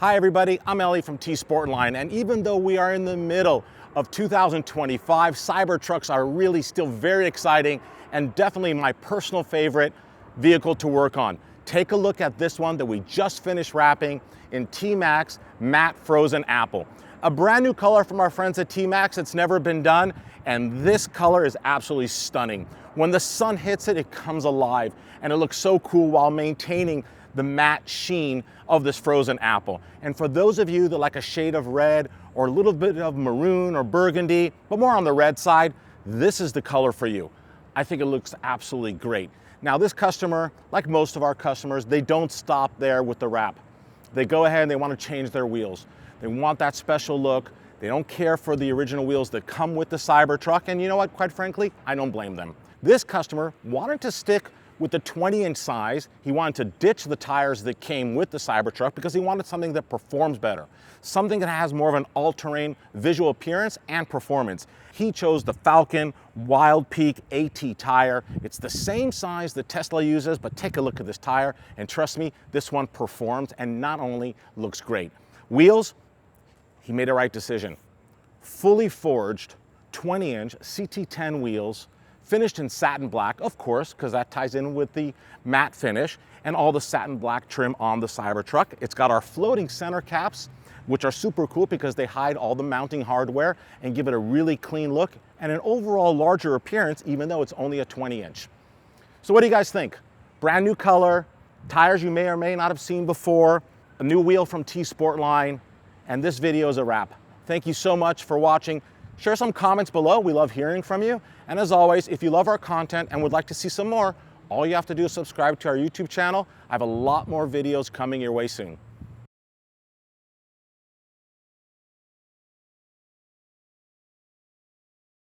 Hi everybody, I'm Ellie from T-sportline, and even though we are in the middle of 2025, Cybertrucks are really still very exciting and definitely my personal favorite vehicle to work on. Take a look at this one that we just finished wrapping in TMaxx Matte Frozen Apple. A brand new color from our friends at TMaxx. It's never been done, and this color is absolutely stunning. When the sun hits it, it comes alive, and it looks so cool while maintaining the matte sheen of this frozen apple. And for those of you that like a shade of red or a little bit of maroon or burgundy, but more on the red side, this is the color for you. I think it looks absolutely great. Now this customer, like most of our customers, they don't stop there with the wrap. They go ahead and they want to change their wheels. They want that special look. They don't care for the original wheels that come with the Cybertruck, and you know what, quite frankly, I don't blame them. This customer wanted to stick with the 20-inch size. He wanted to ditch the tires that came with the Cybertruck because he wanted something that performs better, something that has more of an all-terrain visual appearance and performance. He chose the Falcon Wild Peak AT tire. It's the same size that Tesla uses, but take a look at this tire, and trust me, this one performs and not only looks great. Wheels, he made a right decision. Fully forged 20-inch CT10 wheels, finished in satin black, of course, because that ties in with the matte finish and all the satin black trim on the Cybertruck. It's got our floating center caps, which are super cool because they hide all the mounting hardware and give it a really clean look and an overall larger appearance, even though it's only a 20-inch. So what do you guys think? Brand new color, tires you may or may not have seen before, a new wheel from T-sportline, and this video is a wrap. Thank you so much for watching. Share some comments below. We love hearing from you. And as always, if you love our content and would like to see some more, all you have to do is subscribe to our YouTube channel. I have a lot more videos coming your way soon.